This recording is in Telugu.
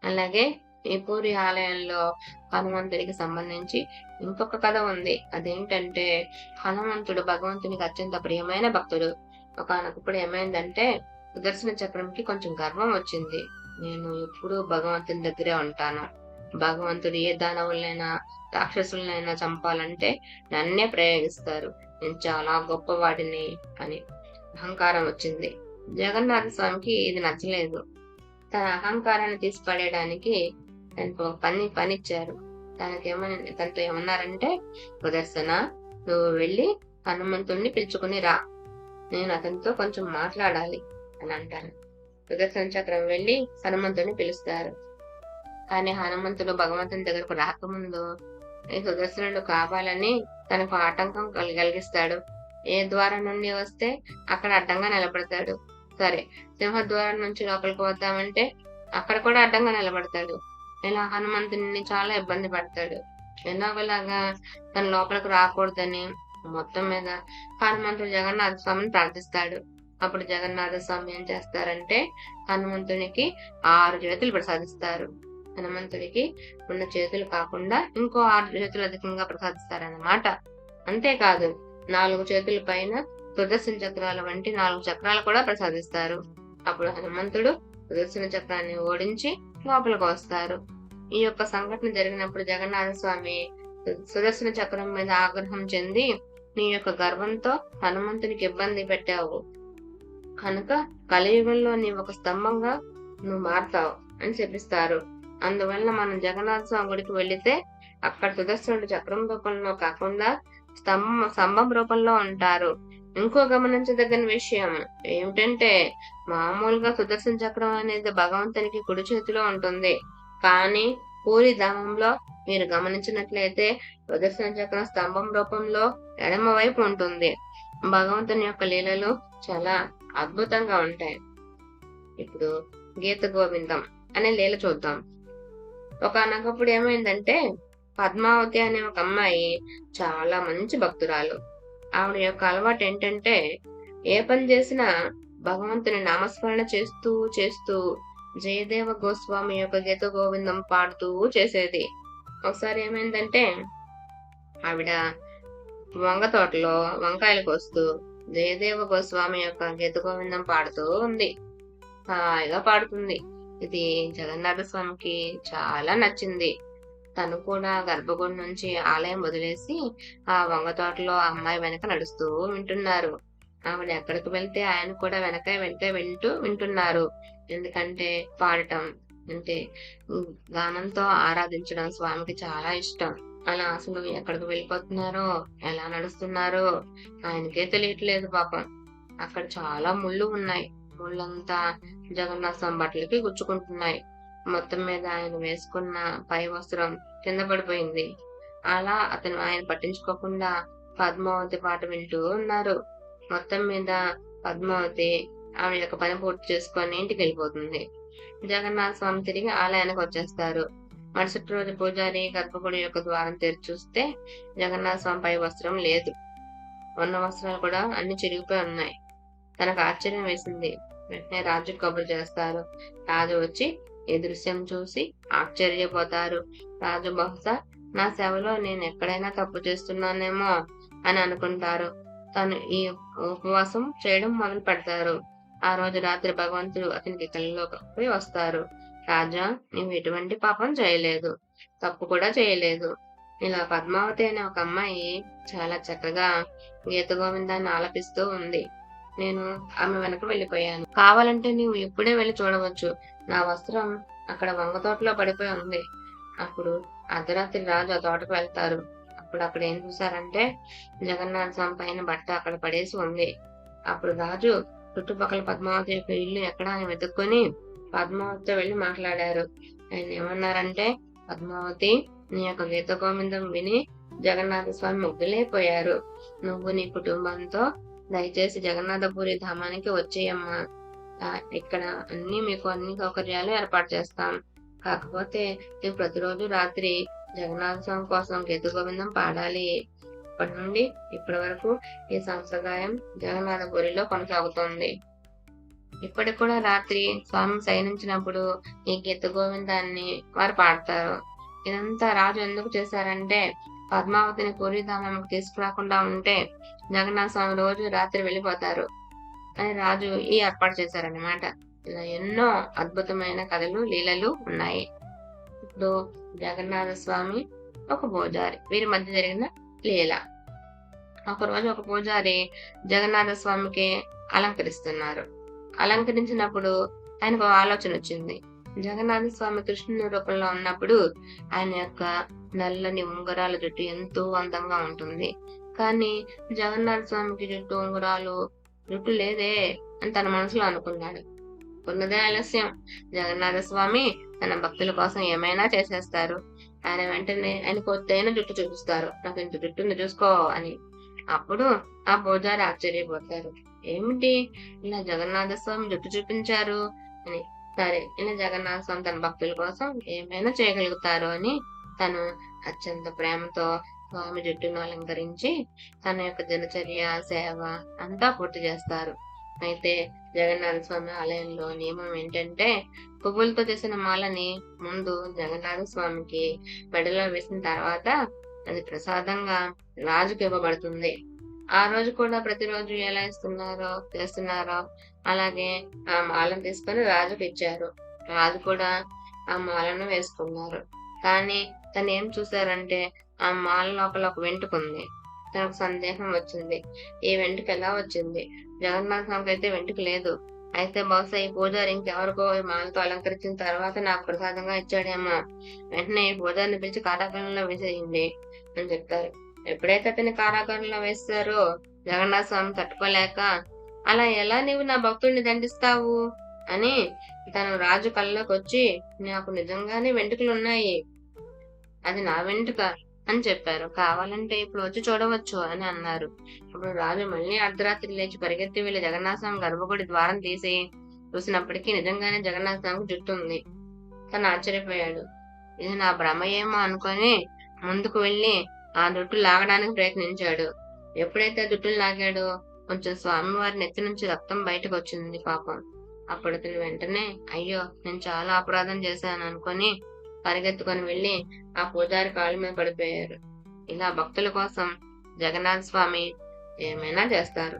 అలాగే ఈ పూరి ఆలయంలో హనుమంతుడికి సంబంధించి ఇంకొక కథ ఉంది. అదేంటంటే హనుమంతుడు భగవంతునికి అత్యంత ప్రియమైన భక్తుడు. ఒకానొకప్పుడు ఏమైందంటే సుదర్శన చక్రంకి కొంచెం గర్వం వచ్చింది. నేను ఎప్పుడూ భగవంతుని దగ్గరే ఉంటాను. భగవంతుడు ఏ దానవులనైనా రాక్షసులనైనా చంపాలంటే నన్నే ప్రయోగిస్తారు. నేను చాలా గొప్పవాడిని అని అహంకారం వచ్చింది. జగన్నాథ స్వామికి ఇది నచ్చలేదు. తన అహంకారాన్ని తీసి పడేయడానికి తనకు ఒక పనిచ్చారు. తనతో ఏమన్నారంటే, సుదర్శన, నువ్వు వెళ్ళి హనుమంతుడిని పిలుచుకుని రా, నేను అతనితో కొంచెం మాట్లాడాలి అని అంటారు. సుదర్శన చక్రం వెళ్ళి హనుమంతుడిని పిలుస్తారు. కానీ హనుమంతుడు భగవంతుని దగ్గరకు రాకముందు ఈ సుదర్శనుడు కావాలని తనకు ఆటంకం కలిగిస్తాడు. ఏ ద్వారం నుండి వస్తే అక్కడ అడ్డంగా నిలబడతాడు. సరే, సింహద్వారం నుంచి లోపలికి వద్దామంటే అక్కడ కూడా అడ్డంగా నిలబడతాడు. ఇలా హనుమంతుని చాలా ఇబ్బంది పడతాడు. ఎలాగోలాగా తన లోపలికి రాకూడదని మొత్తం మీద హనుమంతుడు జగన్నాథ స్వామిని ప్రార్థిస్తాడు. అప్పుడు జగన్నాథ స్వామి ఏం చేస్తారంటే హనుమంతునికి 6 చేతులు ప్రసాదిస్తారు. హనుమంతుడికి ఉన్న చేతులు కాకుండా ఇంకో 6 చేతులు అధికంగా ప్రసాదిస్తారన్నమాట. అంతేకాదు 4 చేతుల పైన సుదర్శన చక్రాల వంటి 4 చక్రాలు కూడా ప్రసాదిస్తారు. అప్పుడు హనుమంతుడు సుదర్శన చక్రాన్ని ఓడించి లోపలికి వస్తారు. ఈ యొక్క సంఘటన జరిగినప్పుడు జగన్నాథ స్వామి సుదర్శన చక్రం మీద ఆగ్రహం చెంది, నీ యొక్క గర్వంతో హనుమంతునికి ఇబ్బంది పెట్టావు కనుక కలియుగంలో నీవు ఒక స్తంభంగా నువ్వు మారుతావు అని చెప్పిస్తారు. అందువల్ల మనం జగన్నాథ స్వామి గుడికి వెళితే అక్కడ సుదర్శనుడు చక్రం రూపంలో కాకుండా స్తంభం రూపంలో ఉంటారు. ఇంకో గమనించదగిన విషయం ఏమిటంటే మామూలుగా సుదర్శన చక్రం అనేది భగవంతునికి కుడి చేతిలో ఉంటుంది. కానీ పూరి ధామంలో మీరు గమనించినట్లయితే సుదర్శన చక్రం స్తంభం రూపంలో ఎడమ వైపు ఉంటుంది. భగవంతుని యొక్క లీలలు చాలా అద్భుతంగా ఉంటాయి. ఇప్పుడు గీత గోవిందం అనే లీల చూద్దాం. ఒకనొకప్పుడు ఏమైందంటే పద్మావతి అనే ఒక అమ్మాయి చాలా మంచి భక్తురాలు. ఆవిడ యొక్క అలవాటు ఏంటంటే ఏ పని చేసినా భగవంతుని నామస్మరణ చేస్తూ చేస్తూ జయదేవ గోస్వామి యొక్క గీత గోవిందం పాడుతూ చేసేది. ఒకసారి ఏమైందంటే ఆవిడ వంగ తోటలో వంకాయలు కోస్తూ జయదేవ గోస్వామి యొక్క గీత గోవిందం పాడుతూ ఉంది. హాయిగా పాడుతుంది. ఇది జగన్నాథ స్వామికి చాలా నచ్చింది. తను కూడా గర్భగుడి నుంచి ఆలయం వదిలేసి ఆ వంగ తోటలో ఆ అమ్మాయి వెనక నడుస్తూ వింటున్నారు. ఆవిడ ఎక్కడికి వెళ్తే ఆయన కూడా వెనక వింటున్నారు. ఎందుకంటే పాడటం అంటే గానంతో ఆరాధించడం స్వామికి చాలా ఇష్టం. అలా అసలు ఎక్కడికి వెళ్ళిపోతున్నారో ఎలా నడుస్తున్నారో ఆయనకే తెలియట్లేదు పాపం. అక్కడ చాలా ముళ్ళు ఉన్నాయి. ముళ్ళంతా జగన్నాథ స్వామి బట్టలకి గుచ్చుకుంటున్నాయి. మొత్తం మీద ఆయన వేసుకున్న పై వస్త్రం కింద పడిపోయింది. అలా ఆయన పట్టించుకోకుండా పద్మావతి పాట వింటూ ఉన్నారు. మొత్తం మీద పద్మావతి ఆమె యొక్క పని పూర్తి చేసుకొని ఇంటికి వెళ్ళిపోతుంది. జగన్నాథ స్వామి తిరిగి ఆలయానికి వచ్చేస్తారు. మరుసటి రోజు పూజారి గర్భగుడి యొక్క ద్వారం తెరిచి చూస్తే జగన్నాథ స్వామి పై వస్త్రం లేదు. ఉన్న వస్త్రాలు కూడా అన్ని చిరిగిపోయి ఉన్నాయి. తనకు ఆశ్చర్యం వేసింది. వెంటనే రాజు కబురు చేస్తారు. రాజు వచ్చి ఈ దృశ్యం చూసి ఆశ్చర్యపోతారు. రాజు బహుశా నా సేవలో నేను ఎక్కడైనా తప్పు చేస్తున్నానేమో అని అనుకుంటారు. తను ఈ ఉపవాసం చేయడం మొదలు పెడతారు. ఆ రోజు రాత్రి భగవంతుడు అతనికి కళ్ళలోకి వస్తారు. రాజా, నీవు ఎటువంటి పాపం చేయలేదు, తప్పు కూడా చేయలేదు. ఇలా పద్మావతి అనే ఒక అమ్మాయి చాలా చక్కగా గీత గోవిందాన్ని ఆలపిస్తూ ఉంది. నేను ఆమె వెనక వెళ్ళిపోయాను. కావాలంటే నీవు ఇప్పుడే వెళ్ళి చూడవచ్చు. నా వస్త్రం అక్కడ వంగ తోటలో పడిపోయి ఉంది. అప్పుడు అర్ధరాత్రి రాజు ఆ తోటకు వెళ్తారు. అప్పుడు అక్కడ ఏం చూసారంటే జగన్నాథ స్వామి పైన బట్ట అక్కడ పడేసి ఉంది. అప్పుడు రాజు చుట్టుపక్కల పద్మావతి యొక్క ఇల్లు ఎక్కడా అని వెతుక్కొని పద్మావతితో వెళ్ళి మాట్లాడారు. ఆయన ఏమన్నారంటే, పద్మావతి, నీ యొక్క గీత గోవిందం విని జగన్నాథ స్వామి ముగ్గులైపోయారు. నువ్వు నీ కుటుంబంతో దయచేసి జగన్నాథపురి ధామానికి వచ్చేయమ్మా. ఇక్కడ మీకు అన్ని సౌకర్యాలు ఏర్పాటు చేస్తాం. కాకపోతే నువ్వు ప్రతిరోజు రాత్రి జగన్నాథ స్వామి కోసం గీత గోవిందం పాడాలి. ఇప్పటి నుండి ఇప్పటి వరకు ఈ సంప్రదాయం జగన్నాథపురిలో కొనసాగుతోంది. ఇప్పటికి కూడా రాత్రి స్వామి శయనించినప్పుడు ఈ గీత గోవిందాన్ని వారు పాడతారు. ఇదంతా రాజు ఎందుకు చేశారంటే, పద్మావతిని పూరీధామంకి తీసుకురాకుండా ఉంటే జగన్నాథ స్వామి రోజు రాత్రి వెళ్ళిపోతారు అని రాజు ఈ ఏర్పాటు చేశారన్నమాట. ఇలా ఎన్నో అద్భుతమైన కథలు, లీలలు ఉన్నాయి. ఇప్పుడు జగన్నాథ స్వామి, ఒక పూజారి వీరి మధ్య జరిగిన లీల. ఒకరోజు ఒక పూజారి జగన్నాథ స్వామికి అలంకరిస్తున్నారు. అలంకరించినప్పుడు ఆయనకు ఒక ఆలోచన వచ్చింది. జగన్నాథ స్వామి కృష్ణుని రూపంలో ఉన్నప్పుడు ఆయన యొక్క నల్లని ఉంగరాల జుట్టు ఎంతో అందంగా ఉంటుంది. కానీ జగన్నాథ స్వామికి జుట్టు, ఉంగరాలు, జుట్టు లేదే అని తన మనసులో అనుకున్నాడు. ఉన్నదే ఆలస్యం. జగన్నాథ స్వామి తన భక్తుల కోసం ఏమైనా చేసేస్తారు. ఆయన వెంటనే ఆయనకు ఒత్తైన జుట్టు చూపిస్తారు. నాకు ఇంత జుట్టుంది చూసుకో అని. అప్పుడు ఆ పూజారి ఆశ్చర్యపోతారు. ఏమిటి ఇలా జగన్నాథ స్వామి జుట్టు చూపించారు అని. సరే, ఇలా జగన్నాథ స్వామి తన భక్తుల కోసం ఏమైనా చేయగలుగుతారు అని తను అత్యంత ప్రేమతో స్వామి జుట్టును అలంకరించి తన యొక్క దినచర్య, సేవ అంతా పూర్తి చేస్తారు. అయితే జగన్నాథ స్వామి ఆలయంలో నియమం ఏంటంటే, పువ్వులతో చేసిన మాలని ముందు జగన్నాథ స్వామికి మెడలో వేసిన తర్వాత అది ప్రసాదంగా రాజుకి ఇవ్వబడుతుంది. ఆ రోజు కూడా ప్రతిరోజు ఎలా చేస్తున్నారో అలాగే ఆ మాలను తీసుకొని రాజుకి ఇచ్చారు. రాజు కూడా ఆ మాలను వేసుకున్నారు. కానీ తను ఏం చూసారంటే, ఆ మాల లోపల ఒక వెంట్రుక ఉంది. తనకు సందేహం వచ్చింది. ఈ వెంట్రుక ఎలా వచ్చింది? జగన్నాథ స్వామికి అయితే వెంట్రుక లేదు. అయితే బహుశా ఈ పూజారి ఇంకెవరికో ఈ మాలతో అలంకరించిన తర్వాత నాకు ప్రసాదంగా ఇచ్చాడేమో. వెంటనే ఈ పూజారిని పిలిచి కారాగారంలో వేసేయండి అని చెప్తారు. ఎప్పుడైతే అతని కారాగారంలో వేస్తారో జగన్నాథ స్వామి తట్టుకోలేక, అలా ఎలా నీవు నా భక్తుడిని దండిస్తావు అని తను రాజు కళ్ళలోకి వచ్చి, నాకు నిజంగానే వెంట్రుకలు ఉన్నాయి, అది నా వెంట్రుక అని చెప్పారు. కావాలంటే ఇప్పుడు వచ్చి చూడవచ్చు అని అన్నారు. ఇప్పుడు రాజు మళ్ళీ అర్ధరాత్రి లేచి పరిగెత్తి వెళ్లి జగన్నాథ స్వామి గర్భగుడి ద్వారం తీసి చూసినప్పటికీ నిజంగానే జగన్నాథ స్వామికి జుట్టు ఉంది. తను ఆశ్చర్యపోయాడు. ఇది నా భ్రమ ఏమో అనుకొని ముందుకు వెళ్లి ఆ జుట్టు లాగడానికి ప్రయత్నించాడు. ఎప్పుడైతే ఆ జుట్టును లాగాడో కొంచెం స్వామివారి నెత్తి నుంచి రక్తం బయటకు వచ్చింది పాపం. అప్పుడు అతను వెంటనే, అయ్యో నేను చాలా అపరాధం చేశాను అనుకొని పరిగెత్తుకొని వెళ్లి ఆ పూజారి కాళ్ళ మీద పడిపోయారు. ఇలా భక్తుల కోసం జగన్నాథ స్వామి ఏమైనా చేస్తారు.